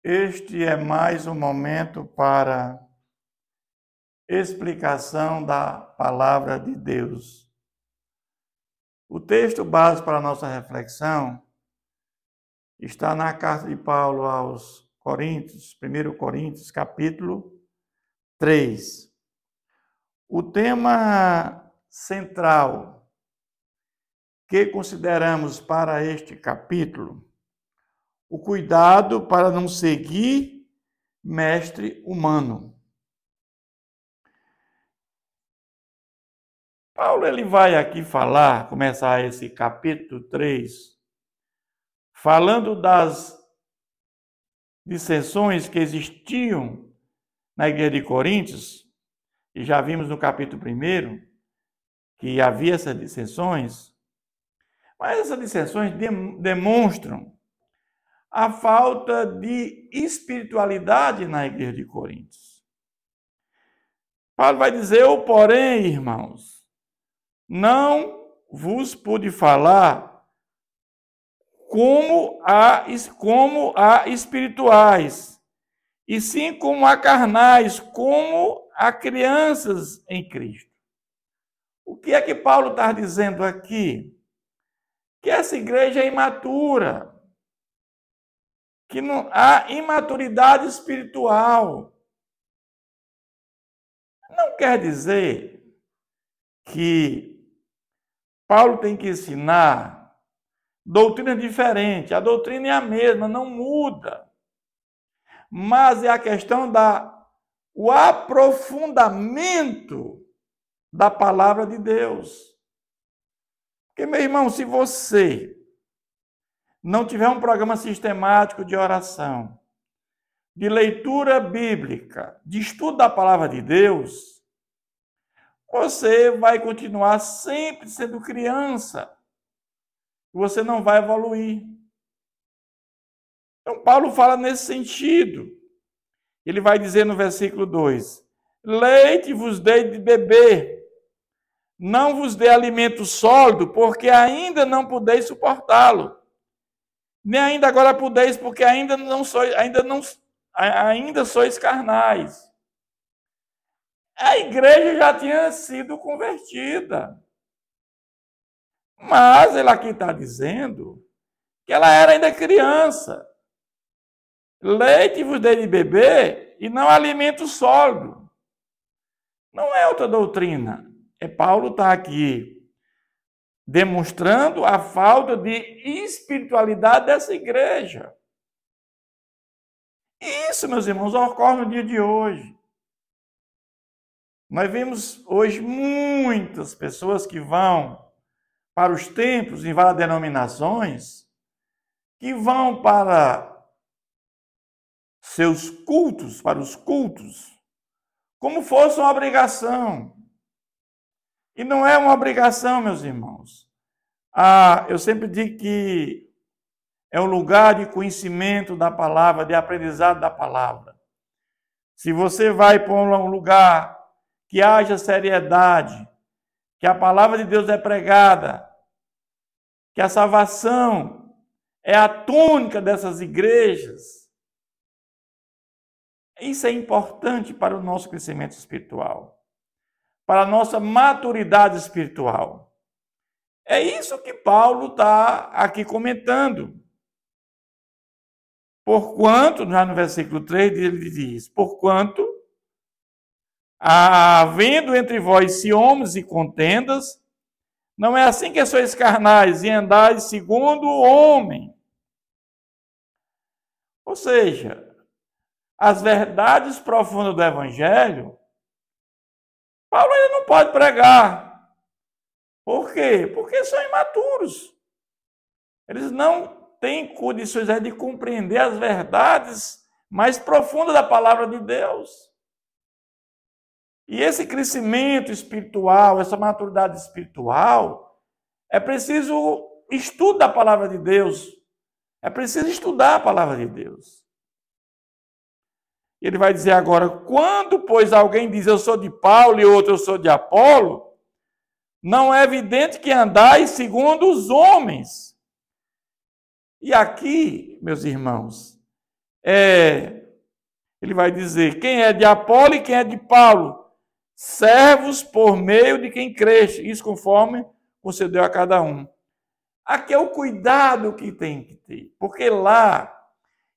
Este é mais um momento para explicação da palavra de Deus. O texto básico para a nossa reflexão está na carta de Paulo aos Coríntios, 1 Coríntios, capítulo 3. O tema central que consideramos para este capítulo: o cuidado para não seguir mestre humano. Paulo ele vai aqui começar esse capítulo 3, falando das dissensões que existiam na igreja de Coríntios, e já vimos no capítulo 1 que havia essas dissensões, mas essas dissensões demonstram a falta de espiritualidade na igreja de Coríntios. Paulo vai dizer: eu, porém, irmãos, não vos pude falar como a espirituais, e sim como a carnais, como a crianças em Cristo. O que é que Paulo está dizendo aqui? Que essa igreja é imatura, que não há imaturidade espiritual. Não quer dizer que Paulo tem que ensinar doutrina diferente. A doutrina é a mesma, não muda. Mas é a questão o aprofundamento da palavra de Deus. Porque, meu irmão, se você não tiver um programa sistemático de oração, de leitura bíblica, de estudo da palavra de Deus, você vai continuar sempre sendo criança. Você não vai evoluir. Então, Paulo fala nesse sentido. Ele vai dizer no versículo 2: leite vos dei de beber, não vos dei alimento sólido, porque ainda não podeis suportá-lo. Nem ainda agora podeis, porque ainda sois carnais. A igreja já tinha sido convertida. Mas ele aqui está dizendo que ela era ainda criança. Leite vos dei de beber e não alimento sólido. Não é outra doutrina. Paulo está aqui demonstrando a falta de espiritualidade dessa igreja. E isso, meus irmãos, ocorre no dia de hoje. Nós vemos hoje muitas pessoas que vão para os templos em várias denominações, que vão para seus cultos, para os cultos, como fosse uma obrigação. E não é uma obrigação, meus irmãos. Eu sempre digo que é um lugar de conhecimento da palavra, de aprendizado da palavra. Se você vai para um lugar que haja seriedade, que a palavra de Deus é pregada, que a salvação é a tônica dessas igrejas, isso é importante para o nosso crescimento espiritual, para a nossa maturidade espiritual. É isso que Paulo está aqui comentando. Porquanto, já no versículo 3, ele diz: porquanto, havendo entre vós ciúmes e contendas, não é assim que sois carnais e andais segundo o homem. Ou seja, as verdades profundas do Evangelho, Paulo ainda não pode pregar. Por quê? Porque são imaturos. Eles não têm condições de compreender as verdades mais profundas da palavra de Deus. E esse crescimento espiritual, essa maturidade espiritual, é preciso estudo da palavra de Deus. É preciso estudar a palavra de Deus. Ele vai dizer agora: quando, pois, alguém diz eu sou de Paulo e outro eu sou de Apolo, não é evidente que andais segundo os homens. E aqui, meus irmãos, ele vai dizer, quem é de Apolo e quem é de Paulo? Servos por meio de quem creste, isso conforme concedeu a cada um. Aqui é o cuidado que tem que ter, porque lá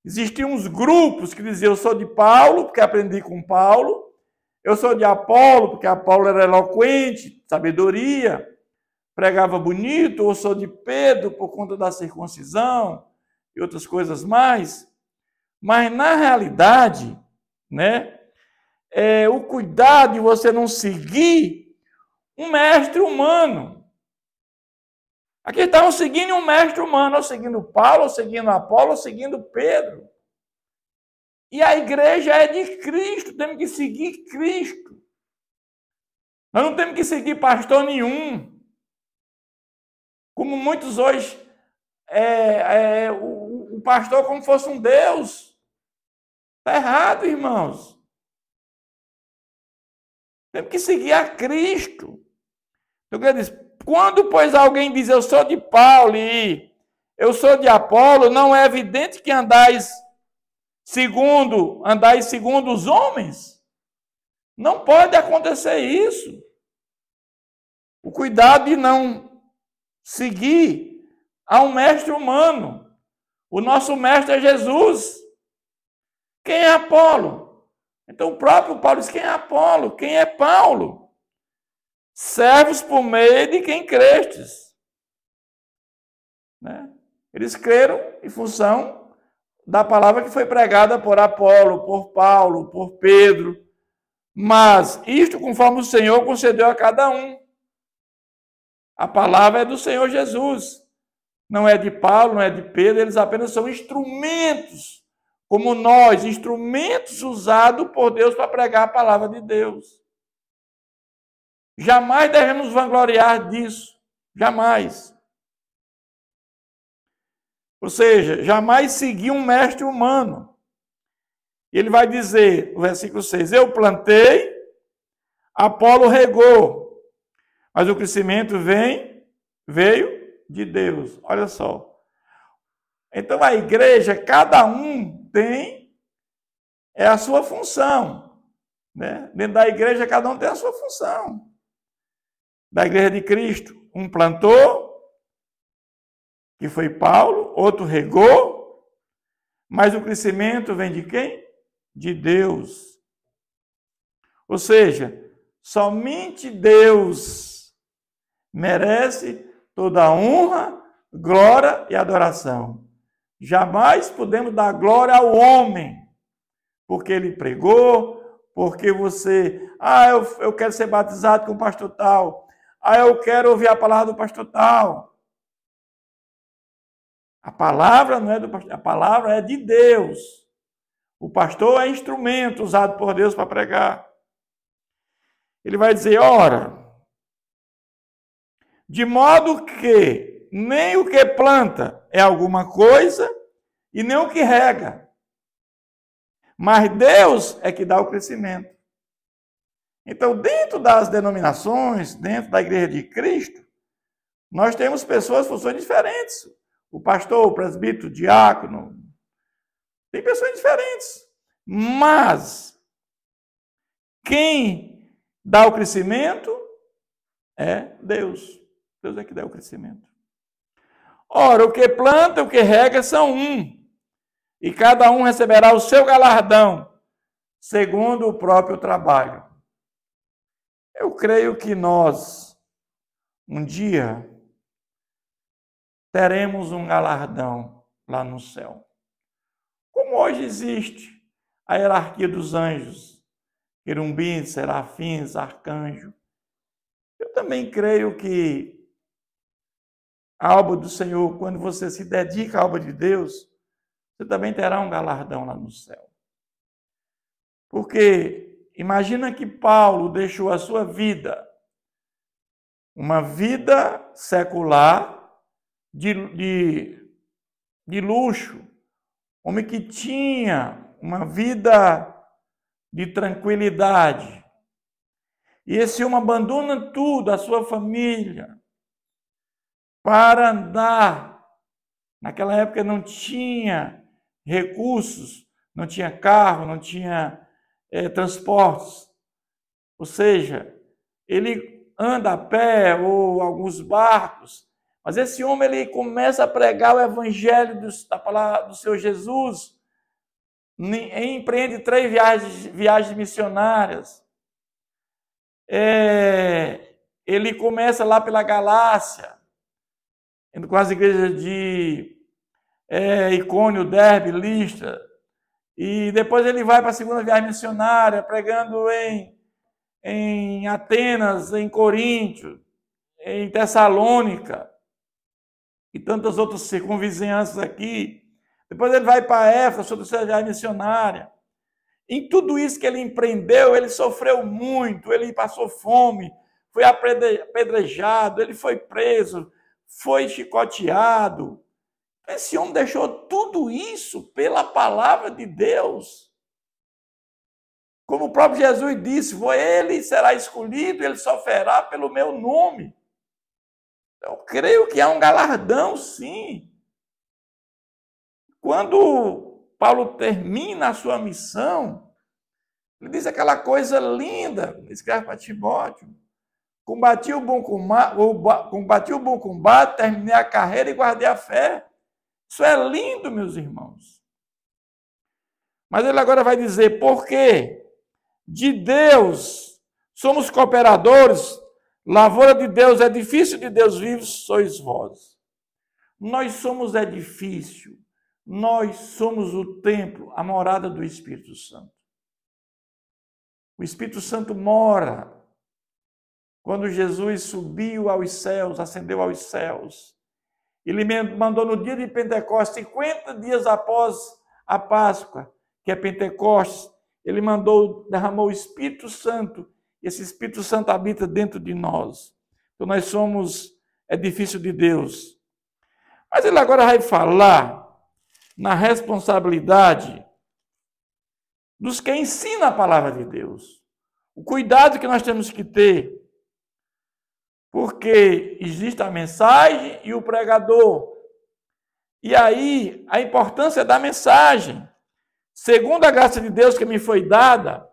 existiam uns grupos que diziam, eu sou de Paulo, porque aprendi com Paulo, eu sou de Apolo, porque Apolo era eloquente, sabedoria, pregava bonito, ou sou de Pedro, por conta da circuncisão e outras coisas mais. Mas, na realidade, né, o cuidado de você não seguir um mestre humano. Aqui estavam seguindo um mestre humano, ou seguindo Paulo, ou seguindo Apolo, ou seguindo Pedro. E a igreja é de Cristo, temos que seguir Cristo. Nós não temos que seguir pastor nenhum. Como muitos hoje, o pastor como fosse um Deus. Está errado, irmãos. Temos que seguir a Cristo. Então, quando, pois, alguém diz, eu sou de Paulo e eu sou de Apolo, não é evidente que andais segundo os homens? Não pode acontecer isso. O cuidado de não seguir a um mestre humano. O nosso mestre é Jesus. Quem é Apolo? Então o próprio Paulo diz, quem é Apolo? Quem é Paulo? Servos por meio de quem crestes. Né? Eles creram em função da palavra que foi pregada por Apolo, por Paulo, por Pedro. Mas isto conforme o Senhor concedeu a cada um. A palavra é do Senhor Jesus. Não é de Paulo, não é de Pedro, eles apenas são instrumentos, como nós, instrumentos usados por Deus para pregar a palavra de Deus. Jamais devemos vangloriar disso. Jamais. Ou seja, jamais seguir um mestre humano. Ele vai dizer, no versículo 6, eu plantei, Apolo regou, mas o crescimento veio de Deus. Olha só. Então a igreja, cada um tem a sua função. Né? Dentro da igreja, cada um tem a sua função. Da igreja de Cristo, um plantou, que foi Paulo, outro regou, mas o crescimento vem de quem? De Deus. Ou seja, somente Deus merece toda a honra, glória e adoração. Jamais podemos dar glória ao homem, porque ele pregou, porque você, eu quero ser batizado com o pastor tal, eu quero ouvir a palavra do pastor tal. A palavra não é do pastor, a palavra é de Deus. O pastor é instrumento usado por Deus para pregar. Ele vai dizer, ora, de modo que nem o que planta é alguma coisa e nem o que rega. Mas Deus é que dá o crescimento. Então, dentro das denominações, dentro da igreja de Cristo, nós temos pessoas com funções diferentes. O pastor, o presbítero, o diácono, tem pessoas diferentes. Mas, quem dá o crescimento é Deus. Deus é que dá o crescimento. Ora, o que planta, o que rega são um. E cada um receberá o seu galardão, segundo o próprio trabalho. Eu creio que nós, um dia, teremos um galardão lá no céu. Como hoje existe a hierarquia dos anjos, querubins, serafins, arcanjos. Eu também creio que a obra do Senhor, quando você se dedica à obra de Deus, você também terá um galardão lá no céu. Porque imagina que Paulo deixou a sua vida, uma vida secular, de luxo, homem que tinha uma vida de tranquilidade. E esse homem abandona tudo, a sua família, para andar. Naquela época não tinha recursos não tinha carro, não tinha transportes. Ou seja, ele anda a pé ou alguns barcos, mas esse homem ele começa a pregar o evangelho da palavra do Senhor Jesus, empreende 3 viagens missionárias. Ele começa lá pela Galácia, indo com as igrejas de Icônio, Derbe, Listra, e depois ele vai para a 2ª viagem missionária, pregando em Atenas, em Coríntio, em Tessalônica, e tantas outras circunvizinhanças aqui. Depois ele vai para Éfeso, sua 3ª viagem missionária. Em tudo isso que ele empreendeu, ele sofreu muito, ele passou fome, foi apedrejado, ele foi preso, foi chicoteado. Esse homem deixou tudo isso pela palavra de Deus. Como o próprio Jesus disse, ele será escolhido, ele sofrerá pelo meu nome. Eu creio que há um galardão, sim. Quando Paulo termina a sua missão, ele diz aquela coisa linda, escreve para Timóteo: combati o bom combate, terminei a carreira e guardei a fé. Isso é lindo, meus irmãos. Mas ele agora vai dizer, porque de Deus somos cooperadores, lavoura de Deus, edifício de Deus vivo, sois vós. Nós somos edifício, nós somos o templo, a morada do Espírito Santo. O Espírito Santo mora. Quando Jesus subiu aos céus, ascendeu aos céus, ele mandou no dia de Pentecostes, 50 dias após a Páscoa, que é Pentecostes, ele derramou o Espírito Santo, e esse Espírito Santo habita dentro de nós. Então nós somos edifício de Deus. Mas ele agora vai falar na responsabilidade dos que ensinam a palavra de Deus. O cuidado que nós temos que ter, porque existe a mensagem e o pregador. E aí, a importância da mensagem. Segundo a graça de Deus que me foi dada,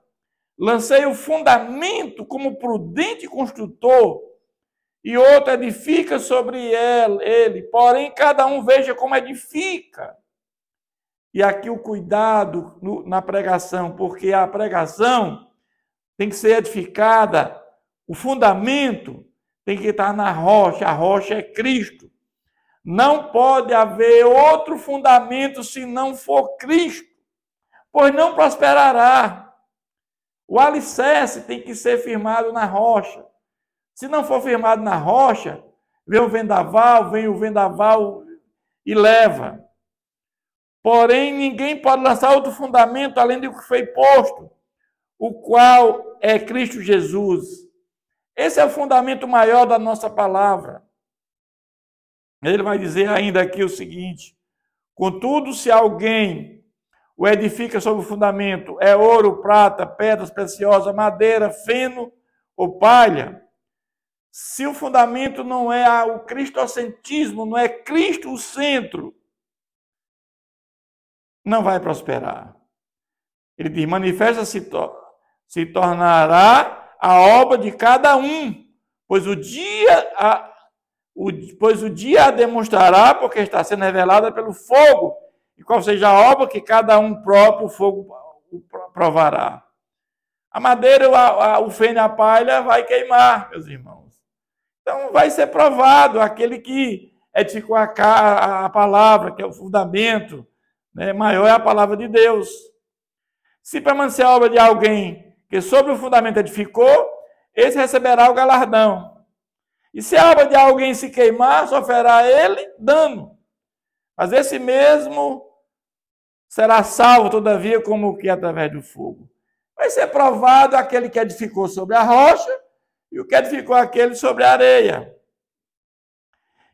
lancei o fundamento como prudente construtor, e outro edifica sobre ele. Porém, cada um veja como edifica. E aqui o cuidado na pregação, porque a pregação tem que ser edificada, o fundamento tem que estar na rocha, a rocha é Cristo. Não pode haver outro fundamento se não for Cristo, pois não prosperará. O alicerce tem que ser firmado na rocha. Se não for firmado na rocha, vem o vendaval e leva. Porém, ninguém pode lançar outro fundamento além do que foi posto, o qual é Cristo Jesus. Esse é o fundamento maior da nossa palavra. Ele vai dizer ainda aqui o seguinte: contudo, se alguém o edifica sobre o fundamento, é ouro, prata, pedras preciosas, madeira, feno ou palha, se o fundamento não é o cristocentrismo, não é Cristo o centro, não vai prosperar. Ele diz, se tornará a obra de cada um, pois o dia a demonstrará, porque está sendo revelada pelo fogo, e qual seja a obra que cada um próprio fogo provará. A madeira, o feno e a palha vai queimar, meus irmãos. Então vai ser provado aquele que edificou a palavra, que é o fundamento, né? Maior é a palavra de Deus. Se permanecer a obra de alguém que sobre o fundamento edificou, esse receberá o galardão. E se a obra de alguém se queimar, sofrerá ele dano. Mas esse mesmo será salvo, todavia, como que através do fogo. Vai ser provado aquele que edificou sobre a rocha e o que edificou aquele sobre a areia.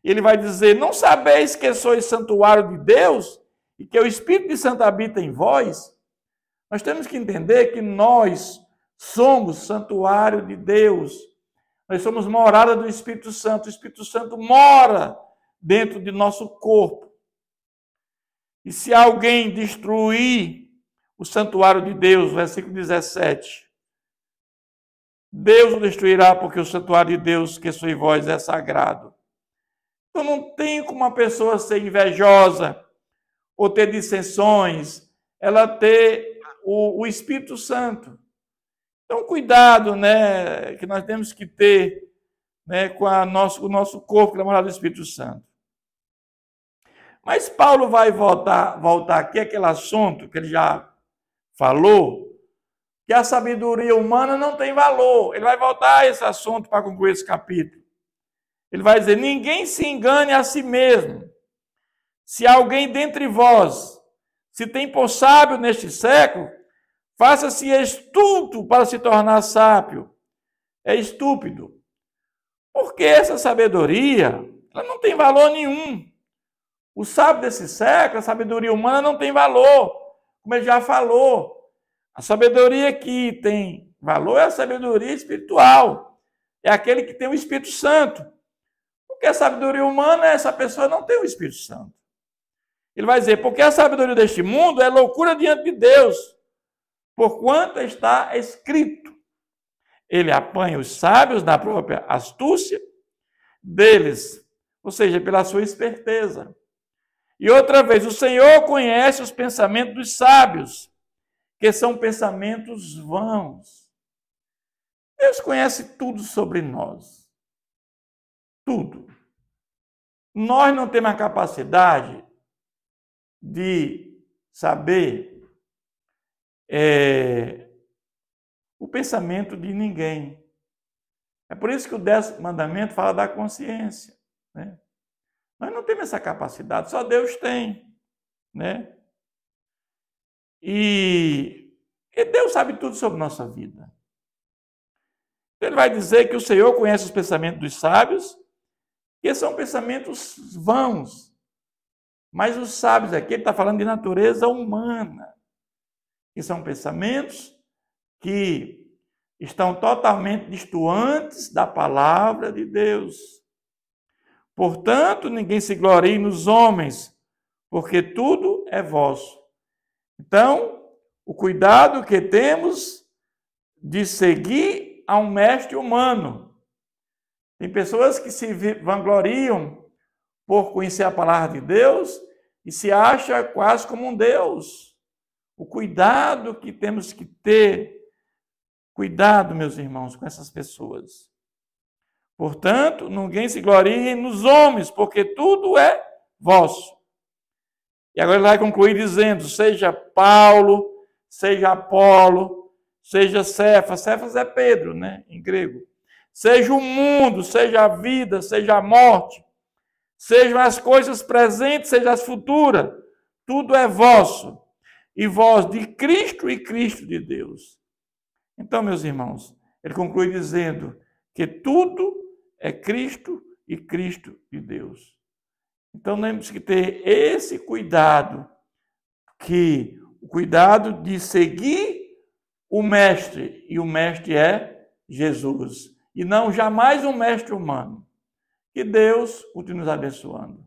Ele vai dizer, não sabeis que sois santuário de Deus e que o Espírito Santo habita em vós? Nós temos que entender que nós somos santuário de Deus. Nós somos morada do Espírito Santo. O Espírito Santo mora dentro de nosso corpo. E se alguém destruir o santuário de Deus, versículo 17. Deus o destruirá, porque o santuário de Deus, que sois vós, é sagrado. Então não tem como uma pessoa ser invejosa, ou ter dissensões, ela ter o Espírito Santo. Então cuidado, né, que nós temos que ter, né, com o nosso corpo, que é a morada do Espírito Santo. Mas Paulo vai voltar aqui àquele assunto que ele já falou, que a sabedoria humana não tem valor. Ele vai voltar a esse assunto para concluir esse capítulo. Ele vai dizer: ninguém se engane a si mesmo. Se alguém dentre vós se tem por sábio neste século, faça-se estulto para se tornar sábio. É estúpido. Porque essa sabedoria, ela não tem valor nenhum. O sábio desse século, a sabedoria humana não tem valor, como ele já falou. A sabedoria que tem valor é a sabedoria espiritual. É aquele que tem o Espírito Santo. Porque a sabedoria humana, essa pessoa não tem o Espírito Santo. Ele vai dizer, porque a sabedoria deste mundo é loucura diante de Deus, porquanto está escrito. Ele apanha os sábios na própria astúcia deles, ou seja, pela sua esperteza. E outra vez, o Senhor conhece os pensamentos dos sábios, que são pensamentos vãos. Deus conhece tudo sobre nós. Tudo. Nós não temos a capacidade de saber o pensamento de ninguém. É por isso que o 10º mandamento fala da consciência, né? Nós não temos essa capacidade, só Deus tem, né? E Deus sabe tudo sobre nossa vida. Ele vai dizer que o Senhor conhece os pensamentos dos sábios, que são pensamentos vãos. Mas os sábios aqui, ele está falando de natureza humana, que são pensamentos que estão totalmente distantes da palavra de Deus. Portanto, ninguém se glorie nos homens, porque tudo é vosso. Então, o cuidado que temos de seguir a um mestre humano. Tem pessoas que se vangloriam por conhecer a palavra de Deus e se acha quase como um Deus. O cuidado que temos que ter, cuidado, meus irmãos, com essas pessoas. Portanto, ninguém se glorie nos homens, porque tudo é vosso. E agora ele vai concluir dizendo, seja Paulo, seja Apolo, seja Cefas. Cefas é Pedro, né, em grego. Seja o mundo, seja a vida, seja a morte, sejam as coisas presentes, sejam as futuras, tudo é vosso, e vós de Cristo e Cristo de Deus. Então, meus irmãos, ele conclui dizendo que tudo é Cristo e Cristo de Deus. Então, nós temos que ter esse cuidado, que o cuidado de seguir o Mestre, e o Mestre é Jesus, e não jamais um mestre humano. Que Deus continue nos abençoando.